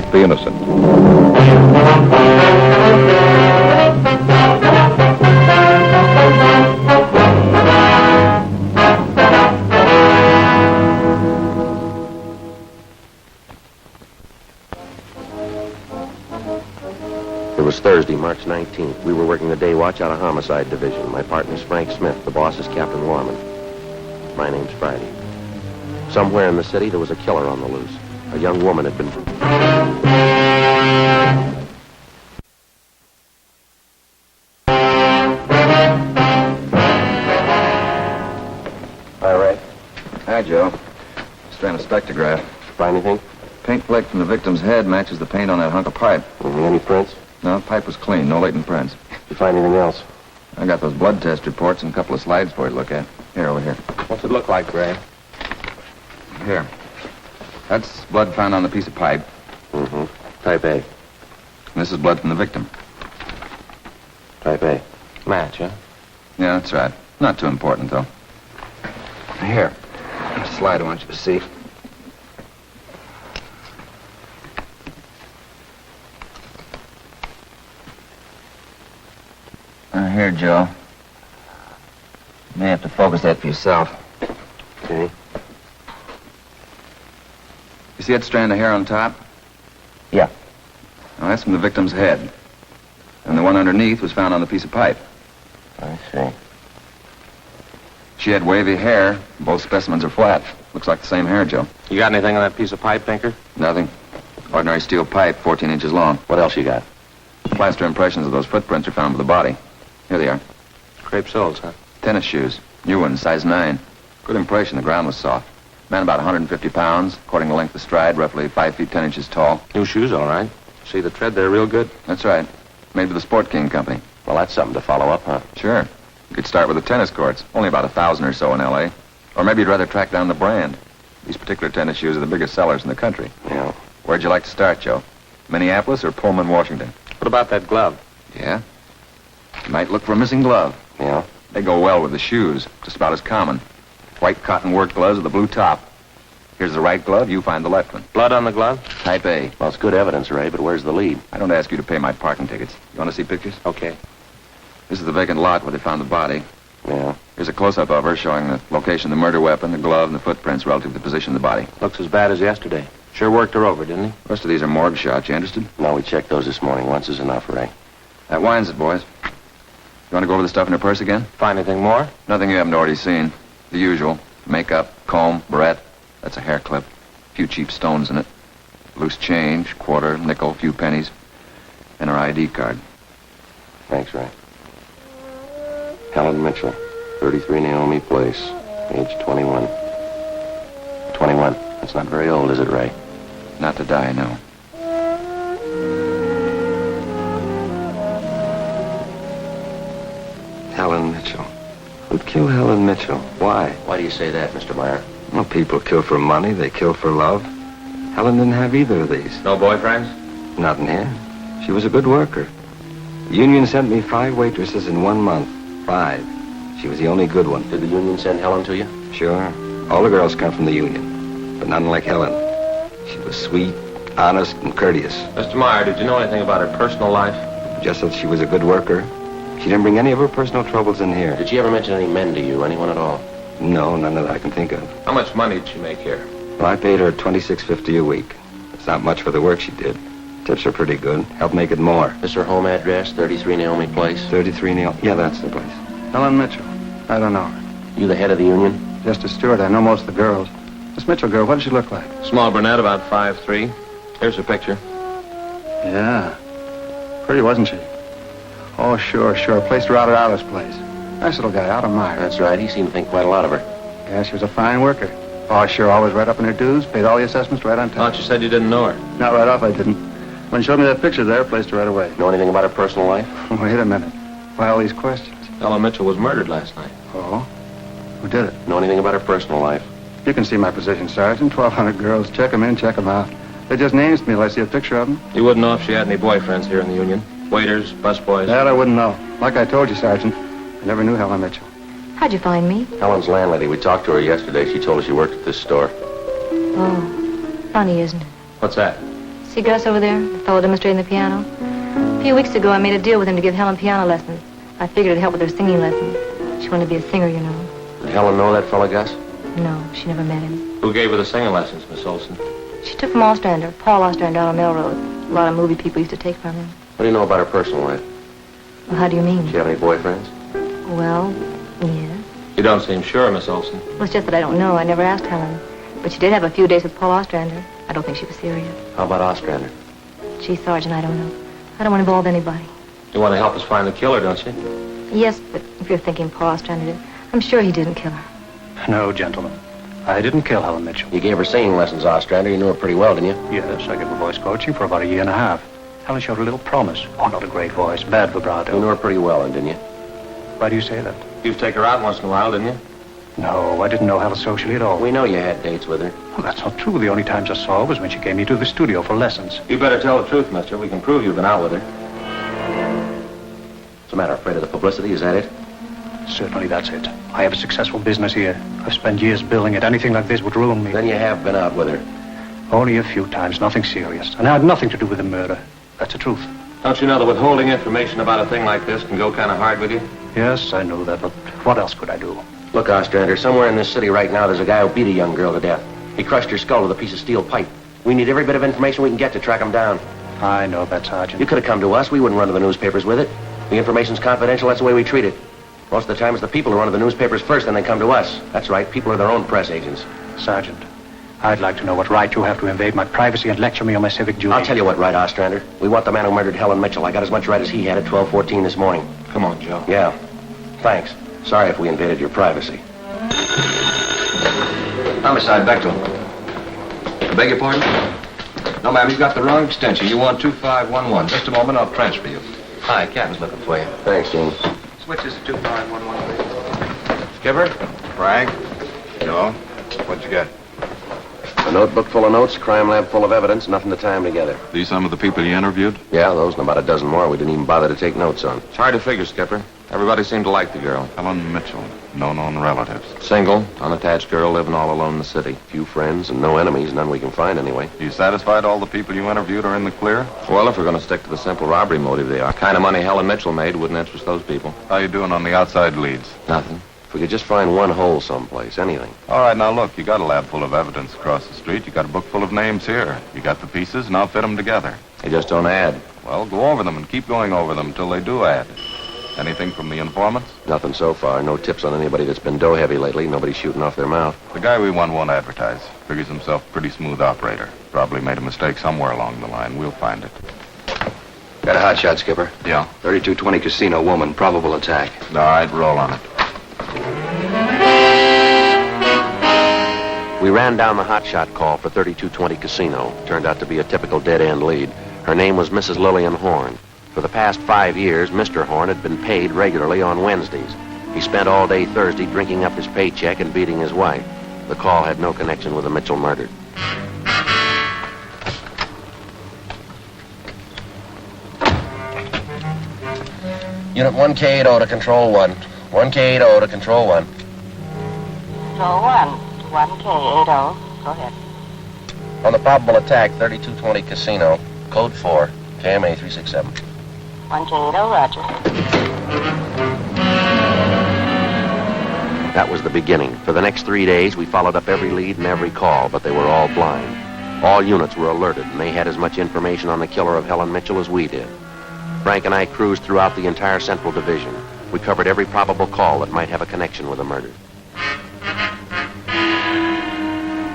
the innocent. It was Thursday, March 19th. We were working the day watch out of Homicide Division. My partner's Frank Smith. The boss is Captain Lorman. My name's Friday. Somewhere in the city, there was a killer on the loose. A young woman had been... Hi, Ray. Hi, Joe. Just ran a spectrograph. Find anything? Paint flake from the victim's head matches the paint on that hunk of pipe. Any prints? No, the pipe was clean. No latent prints. You find anything else? I got those blood test reports and a couple of slides for you to look at. Here, over here. What's it look like, Ray? Here. That's blood found on the piece of pipe. Type A. And this is blood from the victim. Type A. Match, huh? Yeah, that's right. Not too important, though. Here. A slide I want you to see. Here, Joe. You may have to focus that for yourself. Okay. You see that strand of hair on top? Yeah. Well, that's from the victim's head. And the one underneath was found on the piece of pipe. I see. She had wavy hair. Both specimens are flat. Looks like the same hair, Joe. You got anything on that piece of pipe, Pinker? Nothing. Ordinary steel pipe, 14 inches long. What else you got? Plaster impressions of those footprints are found with the body. Here they are. Crepe soles, huh? Tennis shoes. New ones, size 9. Good impression. The ground was soft. Man about 150 pounds. According to length of stride, roughly 5 feet 10 inches tall. New shoes, all right. See the tread there real good? That's right. Made with the Sport King Company. Well, that's something to follow up, huh? Sure. You could start with the tennis courts. Only about 1,000 or so in L.A. Or maybe you'd rather track down the brand. These particular tennis shoes are the biggest sellers in the country. Yeah. Where'd you like to start, Joe? Minneapolis or Pullman, Washington? What about that glove? Yeah? You might look for a missing glove. Yeah. They go well with the shoes. Just about as common. White cotton work gloves with a blue top. Here's the right glove. You find the left one. Blood on the glove? Type A. Well, it's good evidence, Ray, but where's the lead? I don't ask you to pay my parking tickets. You want to see pictures? Okay. This is the vacant lot where they found the body. Yeah. Here's a close-up of her showing the location of the murder weapon, the glove, and the footprints relative to the position of the body. Looks as bad as yesterday. Sure worked her over, didn't he? The rest of these are morgue shots. You interested? No, we checked those this morning. Once is enough, Ray. That winds it, boys. You want to go over the stuff in her purse again? Find anything more? Nothing you haven't already seen. The usual. Makeup, comb, barrette. That's a hair clip. A few cheap stones in it. Loose change, quarter, nickel, few pennies. And her ID card. Thanks, Ray. Helen Mitchell, 33 Naomi Place, age 21. 21. That's not very old, is it, Ray? Not to die, no. Helen Mitchell. Who'd kill Helen Mitchell? Why? Why do you say that, Mr. Meyer? Well, people kill for money. They kill for love. Helen didn't have either of these. No boyfriends? Not in here. She was a good worker. The union sent me 5 waitresses in 1 month. 5. She was the only good one. Did the union send Helen to you? Sure. All the girls come from the union. But none like Helen. She was sweet, honest, and courteous. Mr. Meyer, did you know anything about her personal life? Just that she was a good worker. She didn't bring any of her personal troubles in here. Did she ever mention any men to you, anyone at all? No, none that I can think of. How much money did she make here? Well, I paid her $26.50 a week. It's not much for the work she did. Tips are pretty good. Help make it more. Is her home address 33 Naomi Place? 33 Neil. Yeah, that's the place. Helen Mitchell. I don't know her. You the head of the union? Just a steward. I know most of the girls. This Mitchell girl, what did she look like? Small brunette, about 5'3". Here's her picture. Yeah. Pretty, wasn't she? Oh, sure. Placed her out at Alice's place. Nice little guy, out of Meyer. That's right. He seemed to think quite a lot of her. Yeah, she was a fine worker. Oh, sure, always right up in her dues. Paid all the assessments right on time. Thought you said you didn't know her. Not right off, I didn't. When she showed me that picture there, placed her right away. Know anything about her personal life? Wait a minute. Why all these questions? Helen Mitchell was murdered last night. Oh? Who did it? Know anything about her personal life? You can see my position, Sergeant. 1,200 girls. Check them in, check them out. They're just names to me till I see a picture of them. You wouldn't know if she had any boyfriends here in the union? Waiters, busboys? That I wouldn't know. Like I told you, Sergeant, I never knew Helen Mitchell. How'd you find me? Helen's landlady. We talked to her yesterday. She told us she worked at this store. Oh, funny, isn't it? What's that? See Gus over there, the fellow demonstrating the piano? A few weeks ago, I made a deal with him to give Helen piano lessons. I figured it'd help with her singing lessons. She wanted to be a singer, you know. Did Helen know that fella, Gus? No, she never met him. Who gave her the singing lessons, Miss Olson? She took from Ostrander, Paul Ostrander out on Melrose. A lot of movie people used to take from him. What do you know about her personal life? Well, how do you mean? Does she have any boyfriends? Well, yes. You don't seem sure, Miss Olson. Well, it's just that I don't know. I never asked Helen. But she did have a few days with Paul Ostrander. I don't think she was serious. How about Ostrander? Gee, Sergeant, I don't know. I don't want to involve anybody. You want to help us find the killer, don't you? Yes, but if you're thinking Paul Ostrander did, I'm sure he didn't kill her. No, gentlemen. I didn't kill Helen Mitchell. You gave her singing lessons, Ostrander. You knew her pretty well, didn't you? Yes, I gave her voice coaching for about a year and a half. Helen showed a little promise. Oh, not a great voice. Bad vibrato. You knew her pretty well, didn't you? Why do you say that? You'd take her out once in a while, didn't you? No, I didn't know Helen socially at all. We know you had dates with her. Well, that's not true. The only times I saw her was when she came into the studio for lessons. You better tell the truth, mister. We can prove you've been out with her. What's the matter? Afraid of the publicity? Is that it? Certainly that's it. I have a successful business here. I've spent years building it. Anything like this would ruin me. Then you have been out with her. Only a few times, nothing serious. And I had nothing to do with the murder. That's the truth. Don't you know that withholding information about a thing like this can go kind of hard with you? Yes, I know that, but what else could I do? Look, Ostrander, somewhere in this city right now, there's a guy who beat a young girl to death. He crushed her skull with a piece of steel pipe. We need every bit of information we can get to track him down. I know that, Sergeant. You could have come to us. We wouldn't run to the newspapers with it. The information's confidential. That's the way we treat it. Most of the time, it's the people who run to the newspapers first, then they come to us. That's right. People are their own press agents. Sergeant, I'd like to know what right you have to invade my privacy and lecture me on my civic duty. I'll tell you what right, Ostrander. We want the man who murdered Helen Mitchell. I got as much right as he had at 12:14 this morning. Come on, Joe. Yeah. Thanks. Sorry if we invaded your privacy. Homicide, Bechtel. I beg your pardon? No, ma'am, you've got the wrong extension. You want 2511. Just a moment, I'll transfer you. Hi, Captain's looking for you. Thanks, Gene. Switch this to 2511, please. Skipper? Frank? Joe? What'd you get? A notebook full of notes, crime lab full of evidence, nothing to tie them together. These some of the people you interviewed? Yeah, those and about a dozen more we didn't even bother to take notes on. It's hard to figure, Skipper. Everybody seemed to like the girl. Helen Mitchell. No known relatives. Single, unattached girl living all alone in the city. Few friends and no enemies, none we can find anyway. You satisfied all the people you interviewed are in the clear? Well, if we're going to stick to the simple robbery motive, they are. The kind of money Helen Mitchell made wouldn't interest those people. How you doing on the outside leads? Nothing. If we could just find one hole someplace, anything. All right, now look, you got a lab full of evidence across the street. You got a book full of names here. You got the pieces, and I'll fit them together. They just don't add. Well, go over them and keep going over them till they do add. Anything from the informants? Nothing so far. No tips on anybody that's been dough heavy lately. Nobody shooting off their mouth. The guy we want won't advertise. Figures himself a pretty smooth operator. Probably made a mistake somewhere along the line. We'll find it. Got a hot shot, Skipper. Yeah. 3220 Casino woman, probable attack. All right, roll on it. We ran down the hotshot call for 3220 Casino. Turned out to be a typical dead-end lead. Her name was Mrs. Lillian Horn. For the past 5 years, Mr. Horn had been paid regularly on Wednesdays. He spent all day Thursday drinking up his paycheck and beating his wife. The call had no connection with the Mitchell murder. Unit 1K80 to Control 1. 1K80 to Control 1. Control 1. 1K80. Go ahead. On the probable attack, 3220 Casino, Code 4, KMA 367. 1K80, roger. That was the beginning. For the next 3 days, we followed up every lead and every call, but they were all blind. All units were alerted, and they had as much information on the killer of Helen Mitchell as we did. Frank and I cruised throughout the entire Central Division. We covered every probable call that might have a connection with the murder.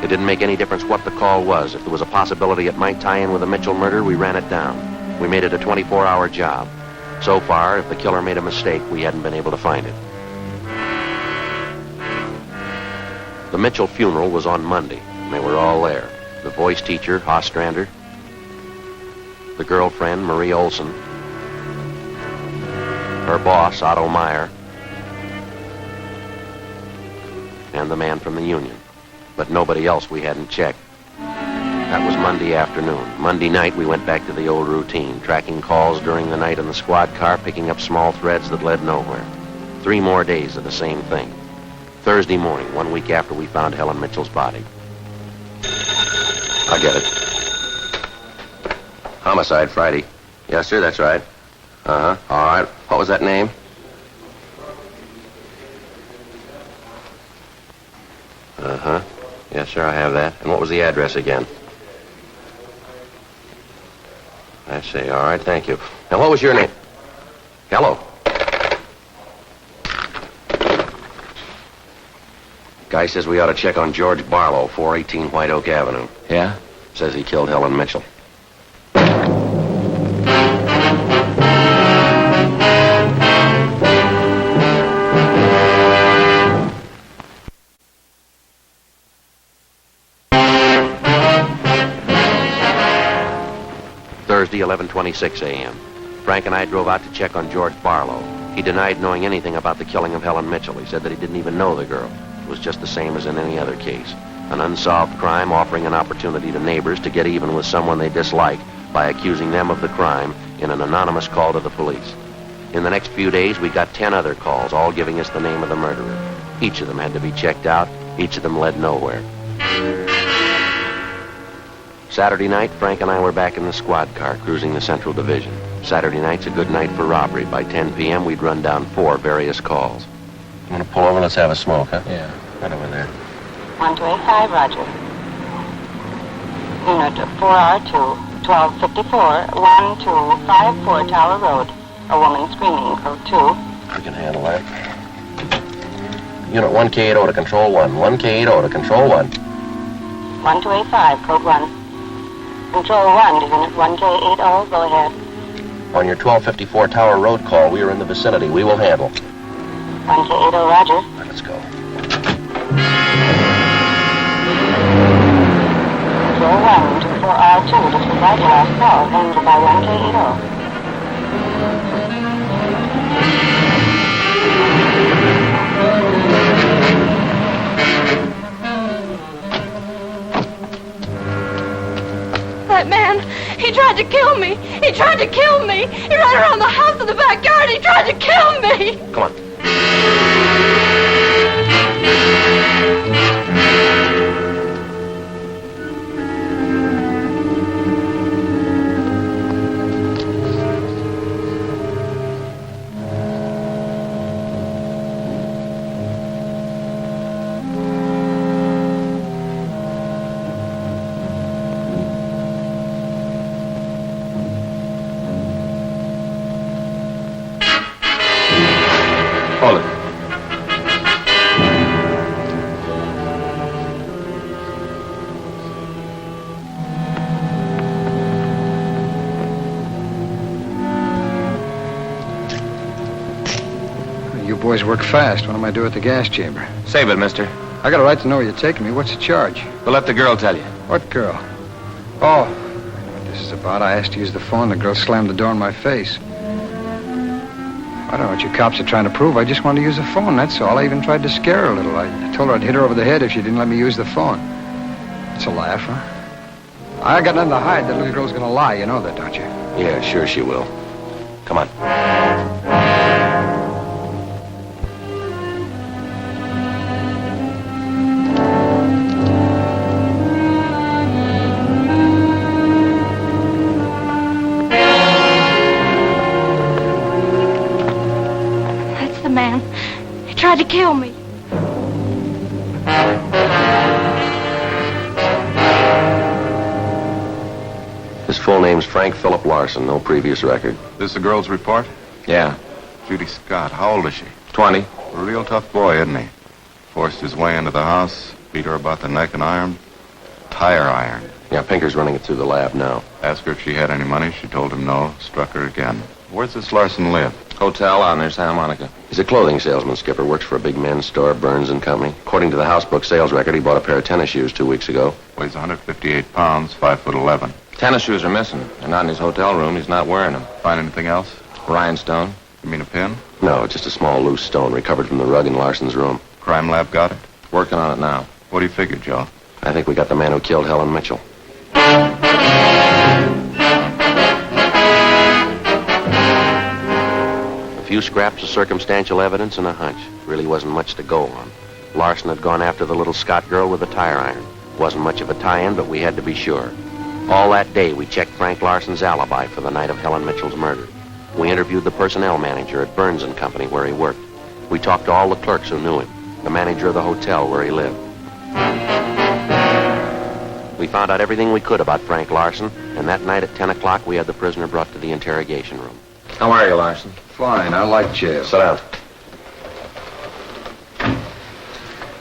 It didn't make any difference what the call was. If there was a possibility it might tie in with the Mitchell murder, we ran it down. We made it a 24-hour job. So far, if the killer made a mistake, we hadn't been able to find it. The Mitchell funeral was on Monday, and they were all there. The voice teacher, Ostrander, the girlfriend, Marie Olson, her boss, Otto Meyer, and the man from the union. But nobody else we hadn't checked. That was Monday afternoon. Monday night, we went back to the old routine, tracking calls during the night in the squad car, picking up small threads that led nowhere. 3 more days of the same thing. Thursday morning, 1 week after we found Helen Mitchell's body. I get it. Homicide, Friday. Yes, sir, that's right. Uh-huh. All right. What was that name? Uh-huh. Yes, sir, I have that. And what was the address again? I see. All right, thank you. Now, what was your name? Hello. Guy says we ought to check on George Barlow, 418 White Oak Avenue. Yeah? Says he killed Helen Mitchell. Thursday, 11:26 a.m. Frank and I drove out to check on George Barlow. He denied knowing anything about the killing of Helen Mitchell. He said that he didn't even know the girl. It was just the same as in any other case. An unsolved crime offering an opportunity to neighbors to get even with someone they dislike by accusing them of the crime in an anonymous call to the police. In the next few days, we got 10 other calls, all giving us the name of the murderer. Each of them had to be checked out. Each of them led nowhere. Saturday night, Frank and I were back in the squad car cruising the Central Division. Saturday night's a good night for robbery. By 10 p.m., we'd run down 4 various calls. You want to pull over? Let's have a smoke, huh? Yeah. Right over there. 1285, Roger. Unit 4R2, 1254, 1254 Tower Road. A woman screaming, code 2. I can handle that. Unit 1K80 to Control 1. 1K80 to Control 1. 1285, code 1. Control 1 to Unit 1K80, go ahead. On your 1254 Tower Road call, we are in the vicinity. We will handle. 1K80, Roger. All right, let's go. Control 1 to 4R2, disregard last call, handled by 1K80. That man, he tried to kill me. He tried to kill me. He ran around the house in the backyard. He tried to kill me. Come on. Hold it. You boys work fast. What am I doing at the gas chamber? Save it, mister. I got a right to know where you're taking me. What's the charge? We'll let the girl tell you. What girl? Oh, I know what this is about. I asked to use the phone. The girl slammed the door in my face. I don't know what you cops are trying to prove. I just wanted to use the phone, that's all. I even tried to scare her a little. I told her I'd hit her over the head if she didn't let me use the phone. It's a laugh, huh? I got nothing to hide. That little girl's gonna lie. You know that, don't you? Yeah, sure she will. Come on. That's the man. He tried to kill me. His full name's Frank Philip Larson. No previous record. This the girl's report? Yeah. Judy Scott. How old is she? 20. A real tough boy, isn't he? Forced his way into the house, beat her about the neck and arm. Tire iron. Yeah, Pinker's running it through the lab now. Asked her if she had any money. She told him no. Struck her again. Where's this Larson live? Hotel on there, Santa Monica. He's a clothing salesman, Skipper. Works for a big men's store, Burns and Company. According to the housebook sales record, he bought a pair of tennis shoes 2 weeks ago. Weighs 158 pounds, 5'11". Tennis shoes are missing. They're not in his hotel room. He's not wearing them. Find anything else? Rhinestone. You mean a pin? No, just a small loose stone recovered from the rug in Larson's room. Crime lab got it? Working on it now. What do you figure, Joe? I think we got the man who killed Helen Mitchell. A few scraps of circumstantial evidence and a hunch. Really wasn't much to go on. Larson had gone after the little Scott girl with a tire iron. Wasn't much of a tie-in, but we had to be sure. All that day, we checked Frank Larson's alibi for the night of Helen Mitchell's murder. We interviewed the personnel manager at Burns & Company where he worked. We talked to all the clerks who knew him, the manager of the hotel where he lived. We found out everything we could about Frank Larson, and that night at 10 o'clock, we had the prisoner brought to the interrogation room. How are you, Larson? Fine. I like jail. Sit down.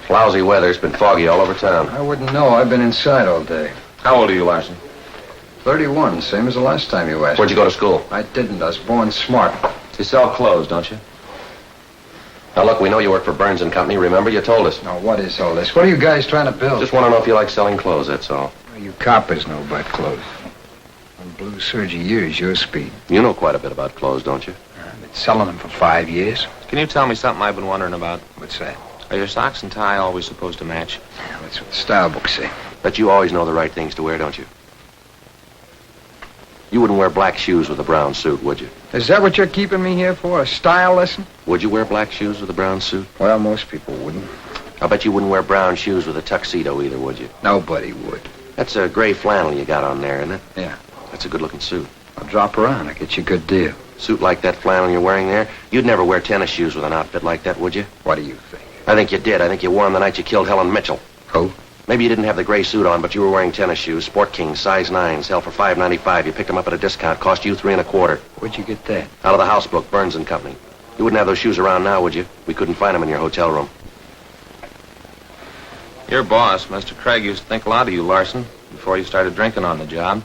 Lousy weather. It's been foggy all over town. I wouldn't know. I've been inside all day. How old are you, Larson? 31, same as the last time you asked. Where'd you go to school? I didn't. I was born smart. You sell clothes, don't you? Now, look, we know you work for Burns & Company. Remember, you told us. Now, what is all this? What are you guys trying to build? Just want to know if you like selling clothes, that's all. Well, you coppers know about clothes. On blue serge a year is your speed. You know quite a bit about clothes, don't you? I've been selling them for 5 years. Can you tell me something I've been wondering about? What's that? Are your socks and tie always supposed to match? Yeah, that's what the style books say. But you always know the right things to wear, don't you? You wouldn't wear black shoes with a brown suit, would you? Is that what you're keeping me here for? A style lesson? Would you wear black shoes with a brown suit? Well, most people wouldn't. I bet you wouldn't wear brown shoes with a tuxedo either, would you? Nobody would. That's a gray flannel you got on there, isn't it? Yeah. That's a good-looking suit. I'll drop around. I'll get you a good deal. Suit like that flannel you're wearing there, you'd never wear tennis shoes with an outfit like that, would you? What do you think? I think you did. I think you wore them the night you killed Helen Mitchell. Who? Maybe you didn't have the gray suit on, but you were wearing tennis shoes, Sport King, size 9, sell for $5.95. You picked them up at a discount, cost you $3 1/4. Where'd you get that? Out of the house book, Burns & Company. You wouldn't have those shoes around now, would you? We couldn't find them in your hotel room. Your boss, Mr. Craig, used to think a lot of you, Larson, before you started drinking on the job.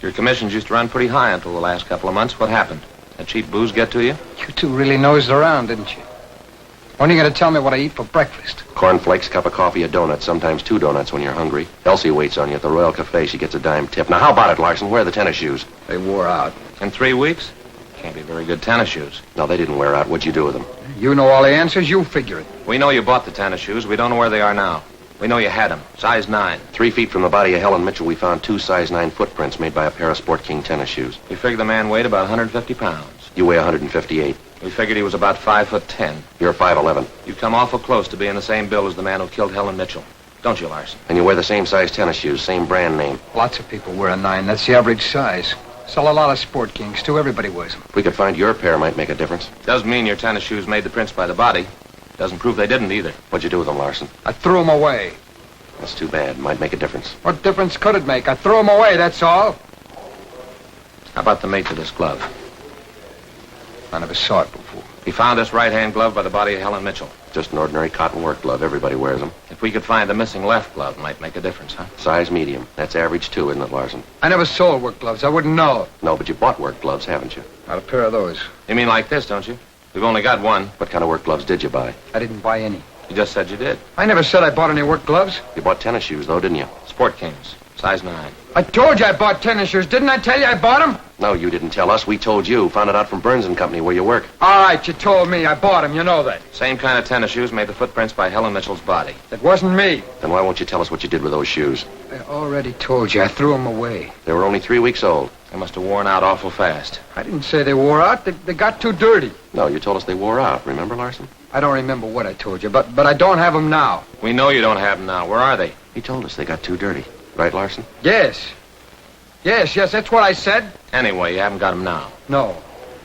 Your commissions used to run pretty high until the last couple of months. What happened? That cheap booze get to you? You two really nosed around, didn't you? When are you going to tell me what I eat for breakfast? Cornflakes, cup of coffee, a donut, sometimes 2 donuts when you're hungry. Elsie waits on you at the Royal Cafe. She gets a dime tip. Now, how about it, Larson? Where are the tennis shoes? They wore out. In 3 weeks? Can't be very good tennis shoes. No, they didn't wear out. What'd you do with them? You know all the answers. You figure it. We know you bought the tennis shoes. We don't know where they are now. We know you had them. Size 9. 3 feet from the body of Helen Mitchell, we found 2 size 9 footprints made by a pair of Sport King tennis shoes. We figured the man weighed about 150 pounds. You weigh 158. We figured he was about 5'10". You're 5'11". You come awful close to being the same build as the man who killed Helen Mitchell. Don't you, Larson? And you wear the same size tennis shoes, same brand name. Lots of people wear a 9. That's the average size. Sell a lot of Sport Kings, too. Everybody wears them. If we could find your pair, might make a difference. Doesn't mean your tennis shoes made the prints by the body. Doesn't prove they didn't either. What'd you do with them, Larson? I threw them away. That's too bad. Might make a difference. What difference could it make? I threw them away, that's all. How about the mate to this glove? I never saw it before. He found this right-hand glove by the body of Helen Mitchell. Just an ordinary cotton work glove. Everybody wears them. If we could find the missing left glove, might make a difference, huh? Size medium. That's average, too, isn't it, Larson? I never sold work gloves. I wouldn't know. No, but you bought work gloves, haven't you? Not a pair of those. You mean like this, don't you? We've only got one. What kind of work gloves did you buy? I didn't buy any. You just said you did. I never said I bought any work gloves. You bought tennis shoes, though, didn't you? Sport Kings. Size 9. I told you I bought tennis shoes. Didn't I tell you I bought them? No, you didn't tell us. We told you. Found it out from Burns & Company where you work. All right, you told me I bought them. You know that. Same kind of tennis shoes made the footprints by Helen Mitchell's body. It wasn't me. Then why won't you tell us what you did with those shoes? I already told you. I threw them away. They were only 3 weeks old. They must have worn out awful fast. I didn't say they wore out. They got too dirty. No, you told us they wore out. Remember, Larson? I don't remember what I told you, but I don't have them now. We know you don't have them now. Where are they? He told us they got too dirty. Right, Larson? Yes. Yes, that's what I said. Anyway, you haven't got them now. No,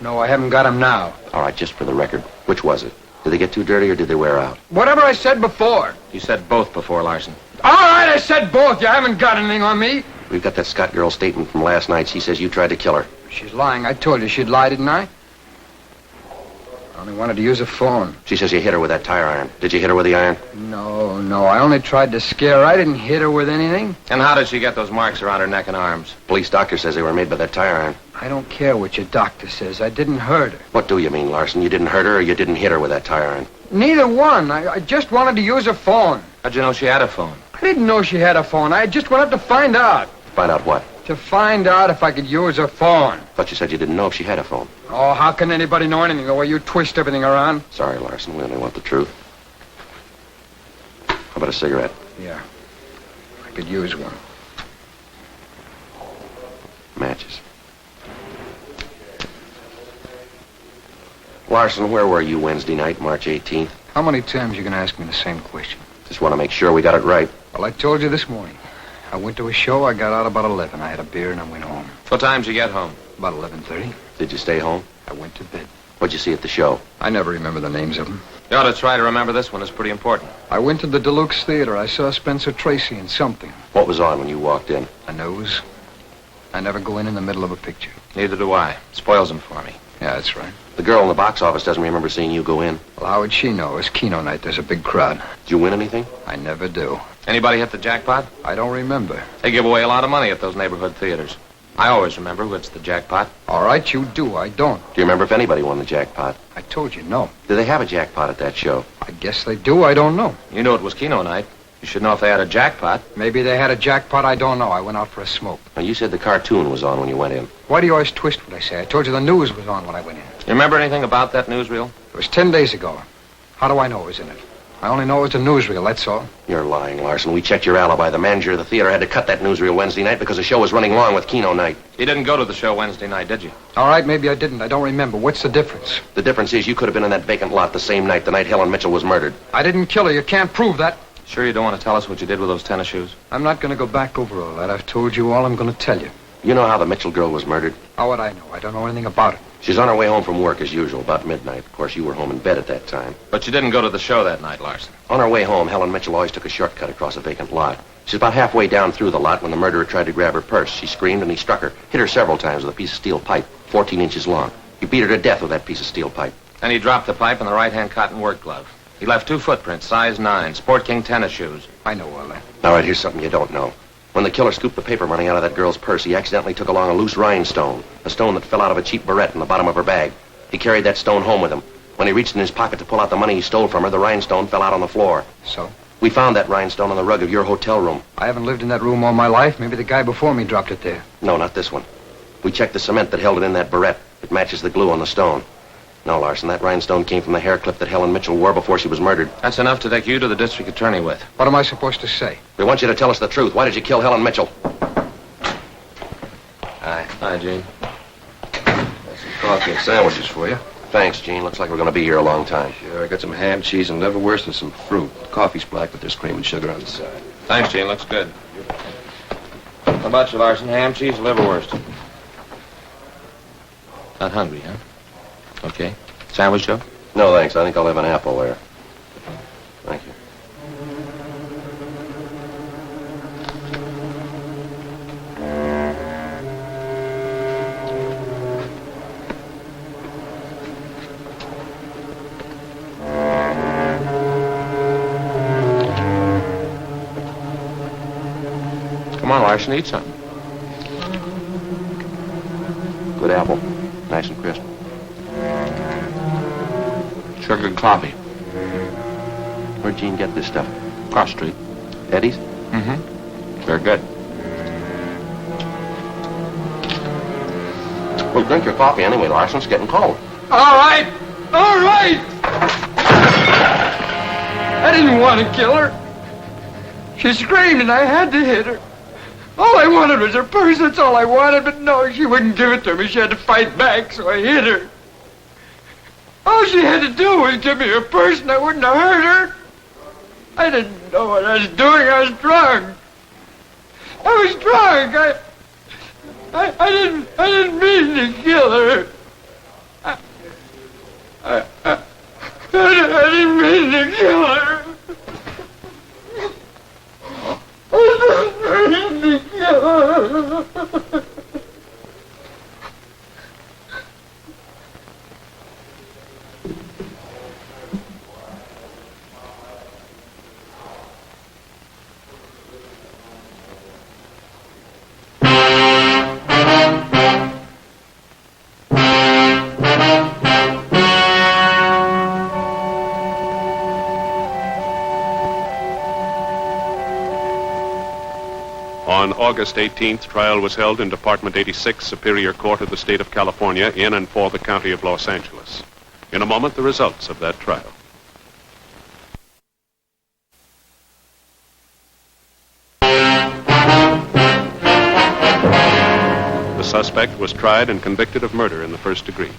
I haven't got them now. All right, just for the record, which was it? Did they get too dirty or did they wear out? Whatever I said before. You said both before, Larson. All right, I said both. You haven't got anything on me. We've got that Scott girl's statement from last night. She says you tried to kill her. She's lying. I told you she'd lie, didn't I? I only wanted to use a phone. She says you hit her with that tire iron. Did you hit her with the iron? No. I only tried to scare her. I didn't hit her with anything. And how did she get those marks around her neck and arms? Police doctor says they were made by that tire iron. I don't care what your doctor says. I didn't hurt her. What do you mean, Larson? You didn't hurt her or you didn't hit her with that tire iron? Neither one. I just wanted to use a phone. How'd you know she had a phone? I didn't know she had a phone. I just went up to find out. Find out what? To find out if I could use her phone. Thought you said you didn't know if she had a phone. Oh, how can anybody know anything the way you twist everything around? Sorry, Larson. We only want the truth. How about a cigarette? Yeah. I could use one. Matches. Larson, where were you Wednesday night, March 18th? How many times are you going to ask me the same question? Just want to make sure we got it right. Well, I told you this morning. I went to a show. I got out about 11. I had a beer and I went home. What time did you get home? About 11:30. Did you stay home? I went to bed. What'd you see at the show? I never remember the names of them. You ought to try to remember this one. It's pretty important. I went to the Deluxe Theater. I saw Spencer Tracy in something. What was on when you walked in? A news. I never go in the middle of a picture. Neither do I. Spoils them for me. Yeah, that's right. The girl in the box office doesn't remember seeing you go in. Well, how would she know? It's Keno night. There's a big crowd. Did you win anything? I never do. Anybody hit the jackpot? I don't remember. They give away a lot of money at those neighborhood theaters. I always remember who hits the jackpot. All right, you do. I don't. Do you remember if anybody won the jackpot? I told you no. Did they have a jackpot at that show? I guess they do. I don't know. You knew it was Keno night. You should know if they had a jackpot. Maybe they had a jackpot. I don't know. I went out for a smoke. Now, you said the cartoon was on when you went in. Why do you always twist what I say? I told you the news was on when I went in. You remember anything about that newsreel? It was 10 days ago. How do I know it was in it? I only know it was a newsreel, that's all. You're lying, Larson. We checked your alibi. The manager of the theater had to cut that newsreel Wednesday night because the show was running long with Keno night. You didn't go to the show Wednesday night, did you? All right, maybe I didn't. I don't remember. What's the difference? The difference is you could have been in that vacant lot the same night, the night Helen Mitchell was murdered. I didn't kill her. You can't prove that. Sure you don't want to tell us what you did with those tennis shoes? I'm not going to go back over all that. I've told you all I'm going to tell you. You know how the Mitchell girl was murdered? How would I know? I don't know anything about it. She's on her way home from work as usual, about midnight. Of course, you were home in bed at that time. But you didn't go to the show that night, Larson. On her way home, Helen Mitchell always took a shortcut across a vacant lot. She's about halfway down through the lot when the murderer tried to grab her purse. She screamed and he struck her, hit her several times with a piece of steel pipe, 14 inches long. He beat her to death with that piece of steel pipe. And he dropped the pipe in the right-hand cotton work glove. He left 2 footprints, size 9, Sport King tennis shoes. I know all that. All right, here's something you don't know. When the killer scooped the paper money out of that girl's purse, he accidentally took along a loose rhinestone, a stone that fell out of a cheap barrette in the bottom of her bag. He carried that stone home with him. When he reached in his pocket to pull out the money he stole from her, the rhinestone fell out on the floor. So? We found that rhinestone on the rug of your hotel room. I haven't lived in that room all my life. Maybe the guy before me dropped it there. No, not this one. We checked the cement that held it in that barrette. It matches the glue on the stone. No, Larson, that rhinestone came from the hair clip that Helen Mitchell wore before she was murdered. That's enough to take you to the district attorney with. What am I supposed to say? We want you to tell us the truth. Why did you kill Helen Mitchell? Hi. Hi, Gene. Got some coffee and sandwiches for you. Thanks, Gene. Looks like we're going to be here a long time. Sure, I got some ham, cheese, and liverwurst and some fruit. The coffee's black, but there's cream and sugar on the side. Thanks, Gene. Looks good. How about you, Larson? Ham, cheese, liverwurst. Not hungry, huh? Okay. Sandwich, Joe? No, thanks. I think I'll have an apple there. Thank you. Come on, Larson, eat something. Good apple. Nice and crisp. Sugar and coffee. Where'd Gene get this stuff? Cross Street. Eddie's? Mm-hmm. Very good. Well, drink your coffee anyway, Larson. It's getting cold. All right! All right! I didn't want to kill her. She screamed and I had to hit her. All I wanted was her purse, that's all I wanted, but no, she wouldn't give it to me. She had to fight back, so I hit her. All she had to do was give me her purse and I wouldn't have hurt her. I didn't know what I was doing. I was drunk. I was drunk. I didn't mean to kill her. I didn't mean to kill her. I didn't mean to kill her. On August 18th, trial was held in Department 86, Superior Court of the State of California, in and for the County of Los Angeles. In a moment, the results of that trial. The suspect was tried and convicted of murder in the first degree.